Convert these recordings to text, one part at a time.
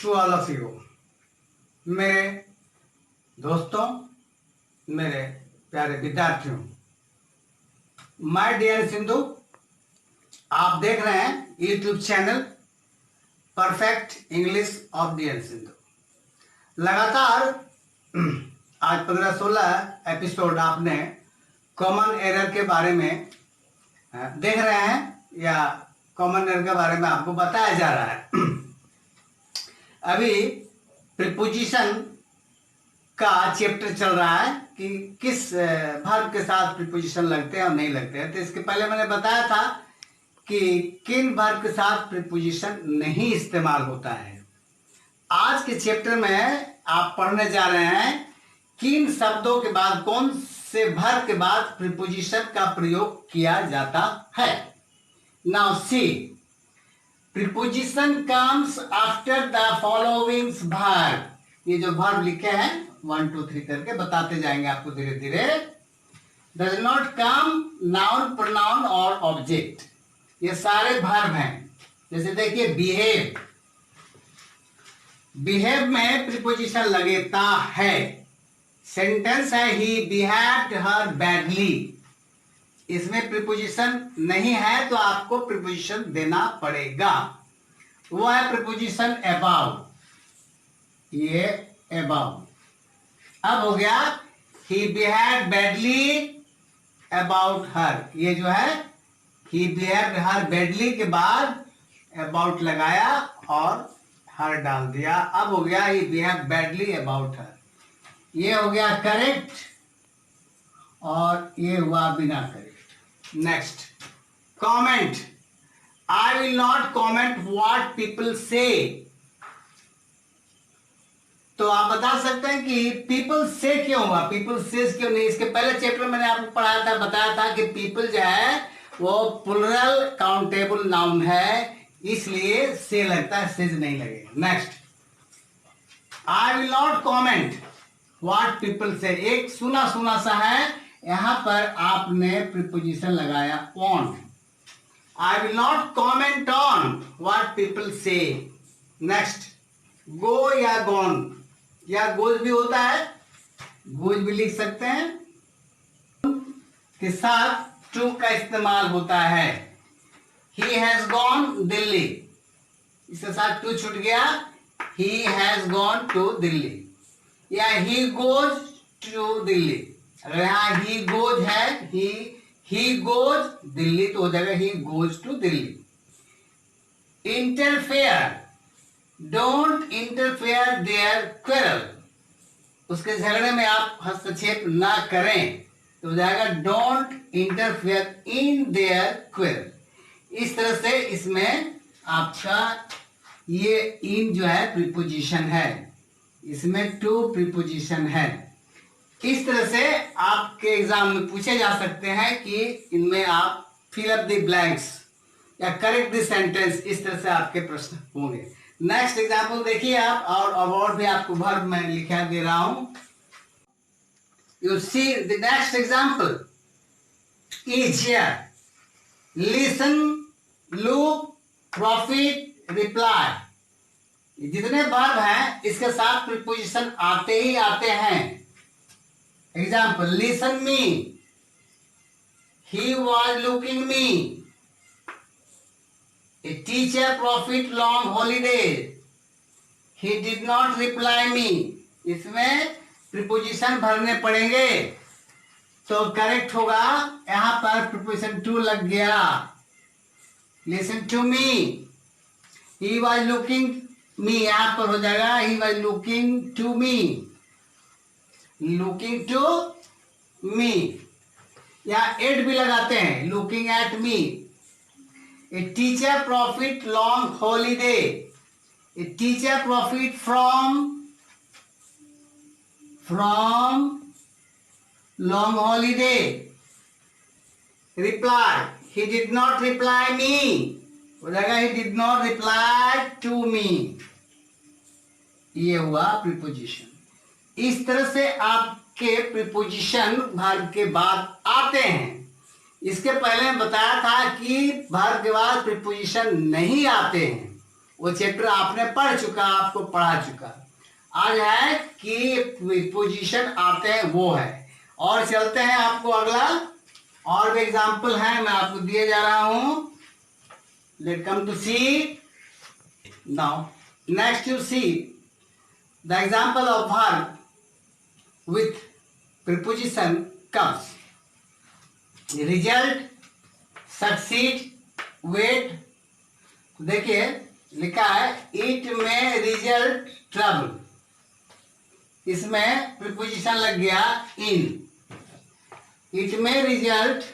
To all of you, मेरे दोस्तों, मेरे प्यारे विद्यार्थियों। माय डियर सिंधु, आप देख रहे हैं YouTube channel perfect English of dear Sindhu. लगातार आज 15-16 एपिसोड आपने कॉमन एरर के बारे में देख रहे हैं या कॉमन एरर के बारे में आपको बताया जा रहा है। अभी प्रीपोजिशन का चैप्टर चल रहा है कि किस वर्ब के साथ प्रीपोजिशन लगते हैं और नहीं लगते हैं। तो इसके पहले मैंने बताया था कि किन वर्ब के साथ प्रीपोजिशन नहीं इस्तेमाल होता है। आज के चैप्टर में आप पढ़ने जा रहे हैं किन शब्दों के बाद, कौन से वर्ब के बाद प्रीपोजिशन का प्रयोग किया जाता है। Now see, preposition comes after the following verb. ये जो वर्ब लिखे हैं 1 2 3 करके बताते जाएंगे आपको धीरे धीरे। Does not come noun, pronoun और ऑब्जेक्ट, ये सारे वर्ब हैं। जैसे देखिए बिहेव, बिहेव में प्रीपोजिशन लगता है। सेंटेंस है ही बिहेव्ड हर बैडली, इसमें प्रीपोजिशन नहीं है तो आपको प्रीपोजिशन देना पड़ेगा। वो है प्रीपोजिशन अबाउट, ये अबाउट। अब हो गया ही बिहेव्ड बैडली अबाउट हर, ये जो है ही बिहेव्ड हर बैडली के बाद अबाउट लगाया और हर डाल दिया। अब हो गया ही बिहेव्ड बैडली अबाउट हर। ये हो गया करेक्ट और ये हुआ बिना correct. Next, comment. I will not comment what people से। तो आप बता सकते हैं कि पीपल से क्यों हुआ, पीपल से क्यों नहीं। इसके पहले चैप्टर मैंने आपको पढ़ाया था, बताया था कि पीपल जो है वो प्लूरल काउंटेबल नाउन है, इसलिए से लगता है, सेज नहीं लगेगा। Next, I will not comment what people से। एक सुना सुना सा है, यहां पर आपने प्रीपोजिशन लगाया on. I will not comment on what people से। नेक्स्ट, गो या गॉन, या गोज भी होता है, गोज भी लिख सकते हैं, के साथ टू का इस्तेमाल होता है। ही हैज गॉन दिल्ली, इसके साथ टू छूट गया, he has gone to Delhi. या ही गोज टू दिल्ली, अगर यहाँ ही गोज है, ही गोज दिल्ली तो हो जाएगा he goes to Delhi. Interfere, don't interfere their quarrel, उसके झगड़े में आप हस्तक्षेप ना करें तो हो जाएगा don't interfere in their quarrel. इस तरह से इसमें आपका ये इन जो है प्रीपोजिशन है, इसमें टू प्रीपोजिशन है। इस तरह से आपके एग्जाम में पूछे जा सकते हैं कि इनमें आप फिल अप द ब्लैंक्स या करेक्ट द सेंटेंस, इस तरह से आपके प्रश्न होंगे। नेक्स्ट एग्जाम्पल देखिए आप, और अवार्ड भी आपको वर्ब में लिखा दे रहा हूं। You see the next example is here. Listen, look, profit, reply, जितने वर्ब हैं इसके साथ प्रीपोजिशन आते ही आते हैं। Example, listen me, he was looking me. A teacher profit long holiday, he did not reply मी। इसमें प्रीपोजिशन भरने पड़ेंगे तो करेक्ट होगा। यहां पर प्रीपोजिशन टू लग गया। Listen to me, he was looking me, यहां पर हो जाएगा he was looking to me, looking to me. या एट भी लगाते हैं, looking at me. A teacher profit long holiday, a teacher profit from long holiday. Reply, he did not reply me, हो जाएगा he did not reply to me. ये हुआ preposition. इस तरह से आपके प्रीपोजिशन वर्ब के बाद आते हैं। इसके पहले बताया था कि वर्ब के बाद प्रीपोजिशन नहीं आते हैं। वो चैप्टर आपने पढ़ चुका, आपको पढ़ा चुका। आज है कि प्रीपोजिशन आते हैं वो है। और चलते हैं आपको अगला, और भी एग्जाम्पल है मैं आपको दिए जा रहा हूं। Let come to see now. Next you see the example of verb with preposition comes. Result, succeed, wait. देखिए लिखा है इट में रिजल्ट ट्रबल, इसमें प्रीपोजिशन लग गया इन। इट में result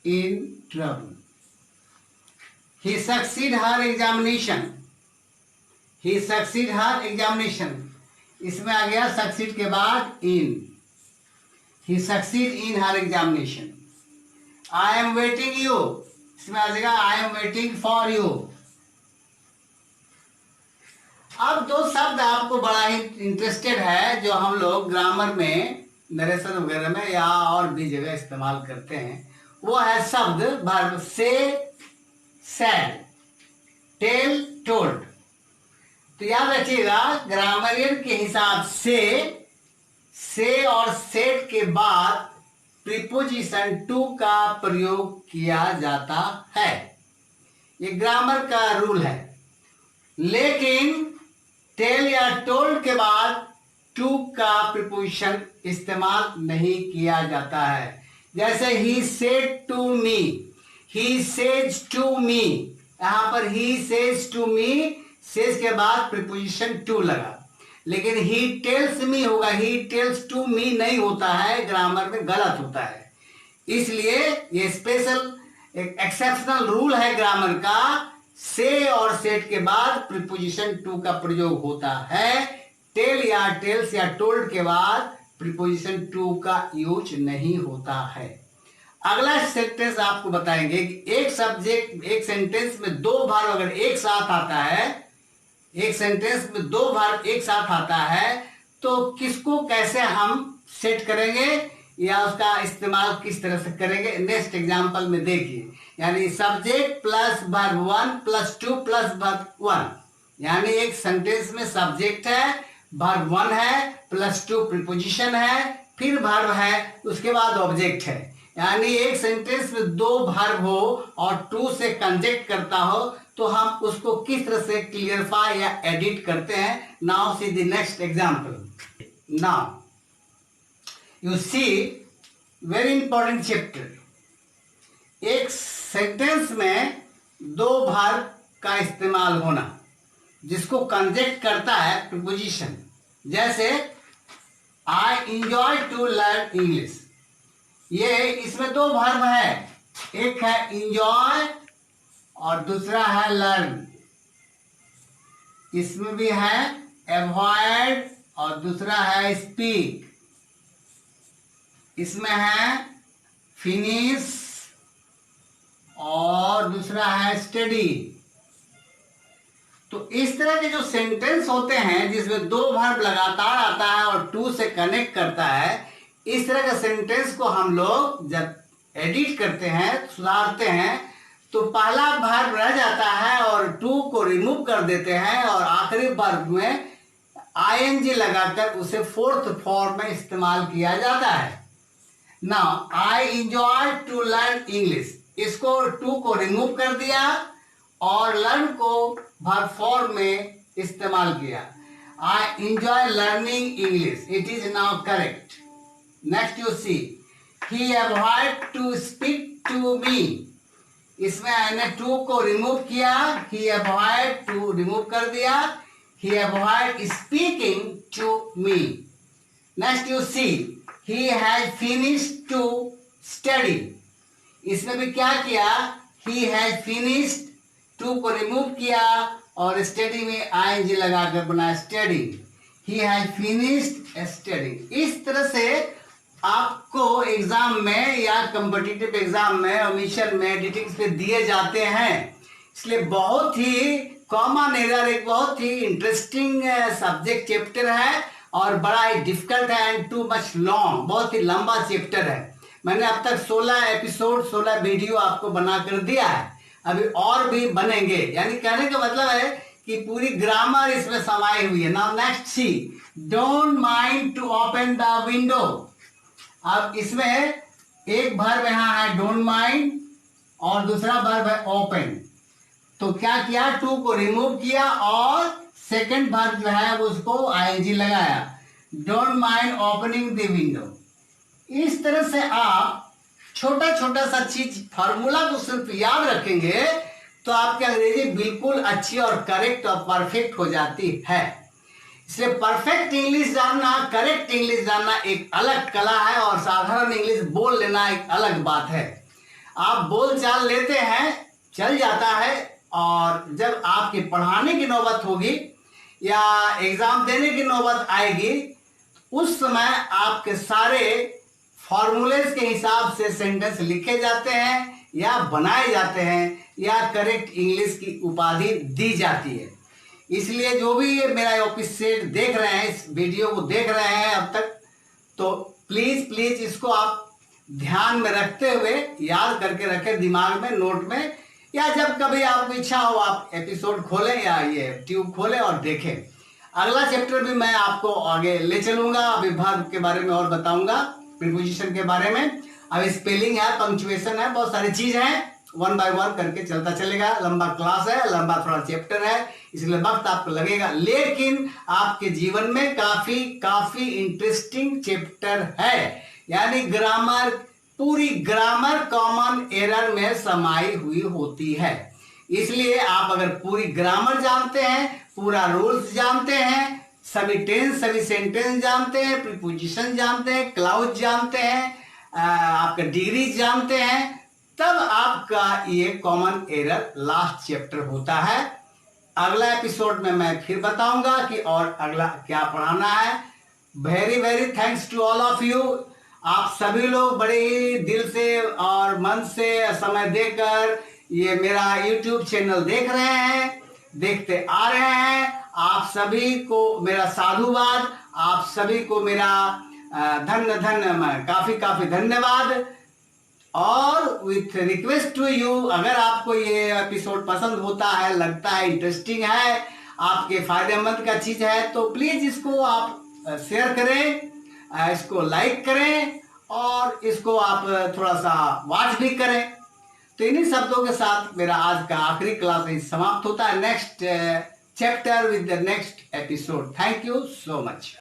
in trouble. He succeed her examination, he succeed her examination, इसमें आ गया सक्सीड के बाद in. He succeed in her examination. I am waiting you, इसमें आ जाएगा I am waiting for you. अब दो शब्द आपको बड़ा ही इंटरेस्टेड है जो हम लोग ग्रामर में, नरेशन वगैरह में या और भी जगह इस्तेमाल करते हैं, वो है शब्द वर्ब से, सैड, टेल, टोल्ड। तो याद रखिएगा ग्रामरियन के हिसाब से और सेड के बाद प्रीपोजिशन टू का प्रयोग किया जाता है। ये ग्रामर का रूल है। लेकिन टेल या टोल्ड के बाद टू का प्रीपोजिशन इस्तेमाल नहीं किया जाता है। जैसे he said to me, he says to me, यहां पर he says to me, says के बाद प्रीपोजिशन टू लगा। लेकिन ही टेल्स मी होगा, ही टेल्स टू मी नहीं होता है, ग्रामर में गलत होता है। इसलिए ये स्पेशल एक एक्सेप्शनल रूल है ग्रामर का, से और सेट के बाद प्रीपोजिशन टू का प्रयोग होता है। टेल या टेल्स या टोल्ड के बाद प्रीपोजिशन टू का यूज नहीं होता है। अगला सेंटेंस आपको बताएंगे कि एक सब्जेक्ट, एक सेंटेंस में दो वर्ब अगर एक साथ आता है, एक सेंटेंस में दो वर्ब एक साथ आता है, तो किसको कैसे हम सेट करेंगे या उसका इस्तेमाल किस तरह से करेंगे, नेक्स्ट एग्जांपल में देखिए। यानी subject plus verb one plus two plus verb one, यानी एक सेंटेंस में सब्जेक्ट है, वर्ब वन है, प्लस टू प्रीपोजिशन है, फिर वर्ब है, उसके बाद ऑब्जेक्ट है। यानी एक सेंटेंस में दो वर्ब हो और टू से कंजेक्ट करता हो, तो हम उसको किस तरह से क्लियरफाई या एडिट करते हैं। Now see the next example. Now you see very important chapter. एक सेंटेंस में दो वर्ब का इस्तेमाल होना जिसको कंजेक्ट करता है प्रीपोजिशन। जैसे I enjoy to learn English, ये इसमें दो वर्ब है, एक है इंजॉय और दूसरा है लर्न। इसमें भी है अवॉइड और दूसरा है स्पीक। इसमें है फिनिश और दूसरा है स्टडी। तो इस तरह के जो सेंटेंस होते हैं जिसमें दो वर्ब लगातार आता है और टू से कनेक्ट करता है, इस तरह के सेंटेंस को हम लोग जब एडिट करते हैं, सुधारते हैं, तो पहला वर्ब रह जाता है और टू को रिमूव कर देते हैं और आखिरी वर्ब में आईएनजी लगाकर उसे फोर्थ फॉर्म में इस्तेमाल किया जाता है। Now I enjoy to learn English, इसको टू को रिमूव कर दिया और लर्न को वर्ब फॉर्म में इस्तेमाल किया। I enjoy learning English, it is now correct. Next you see he avoid to speak to me, इसमें मैंने टू को रिमूव किया, ही अवॉइड टू रिमूव कर दिया, he avoid speaking to me. Next you see he has finished to study, इसमें भी क्या किया, ही हैज फिनिश्ड, टू को रिमूव किया और स्टडी में आईएनजी लगाकर बनाया study. He has finished study. इस तरह से आपको एग्जाम में या कॉम्पिटिटिव एग्जाम में, ओमिशन में, एडिटिंग पे दिए जाते हैं। इसलिए बहुत ही कॉमन एरर, एक बहुत ही इंटरेस्टिंग सब्जेक्ट चैप्टर है और बड़ा ही डिफिकल्ट है एंड टू मच लॉन्ग, बहुत ही लंबा चैप्टर है। मैंने अब तक 16 एपिसोड, 16 वीडियो आपको बना कर दिया है। अभी और भी बनेंगे। यानी कहने का मतलब है कि पूरी ग्रामर इसमें समाई हुई है। Now next see, don't mind to open the window. अब इसमें एक वर्ब यहां है डोंट माइंड और दूसरा वर्ब है ओपन। तो क्या किया, टू को रिमूव किया और सेकंड वर्ब जो है उसको आईएनजी लगाया, don't mind opening the window. इस तरह से आप छोटा छोटा सा चीज फार्मूला को सिर्फ याद रखेंगे तो आपकी अंग्रेजी बिल्कुल अच्छी और करेक्ट और परफेक्ट हो जाती है। इसलिए परफेक्ट इंग्लिश जानना, करेक्ट इंग्लिश जानना एक अलग कला है और साधारण इंग्लिश बोल लेना एक अलग बात है। आप बोल चाल लेते हैं, चल जाता है, और जब आपकी पढ़ाने की नौबत होगी या एग्जाम देने की नौबत आएगी उस समय आपके सारे फॉर्मूलेस के हिसाब से सेंटेंस लिखे जाते हैं या बनाए जाते हैं या करेक्ट इंग्लिश की उपाधि दी जाती है। इसलिए जो भी ये मेरा ऑफिस से देख रहे हैं, इस वीडियो को देख रहे हैं अब तक, तो प्लीज इसको आप ध्यान में रखते हुए याद करके रखें दिमाग में, नोट में, या जब कभी आपको इच्छा हो आप एपिसोड खोलें या ये ट्यूब खोलें और देखें। अगला चैप्टर भी मैं आपको आगे ले चलूंगा, अभी वर्ब के बारे में और बताऊंगा, प्रीपोजिशन के बारे में, अब स्पेलिंग है, पंक्चुएशन है, बहुत सारी चीज है, वन बाय वन करके चलता चलेगा। लंबा क्लास है, लंबा थोड़ा चैप्टर है, इसलिए वक्त आपको लगेगा, लेकिन आपके जीवन में काफी इंटरेस्टिंग चैप्टर है। यानी ग्रामर, पूरी ग्रामर कॉमन एरर में समाई हुई होती है। इसलिए आप अगर पूरी ग्रामर जानते हैं, पूरा रूल्स जानते हैं, सभी टेंस, सभी सेंटेंस जानते हैं, प्रीपोजिशन जानते हैं, क्लाउज जानते हैं, आपका डिग्री जानते हैं, तब आपका ये कॉमन एरर लास्ट चैप्टर होता है। अगला एपिसोड में मैं फिर बताऊंगा कि और अगला क्या पढ़ाना है। Very thanks to all of you. आप सभी लोग बड़े ही दिल से और मन से समय देकर ये मेरा YouTube चैनल देख रहे हैं, देखते आ रहे हैं। आप सभी को मेरा साधुवाद, आप सभी को मेरा काफी धन्यवाद। और विथ रिक्वेस्ट टू यू, अगर आपको ये एपिसोड पसंद होता है, लगता है इंटरेस्टिंग है, आपके फायदेमंद का चीज है, तो प्लीज इसको आप शेयर करें, इसको लाइक करें और इसको आप थोड़ा सा वॉच भी करें। तो इन्हीं शब्दों के साथ मेरा आज का आखिरी क्लास समाप्त होता है। Next chapter with the next episode. Thank you so much.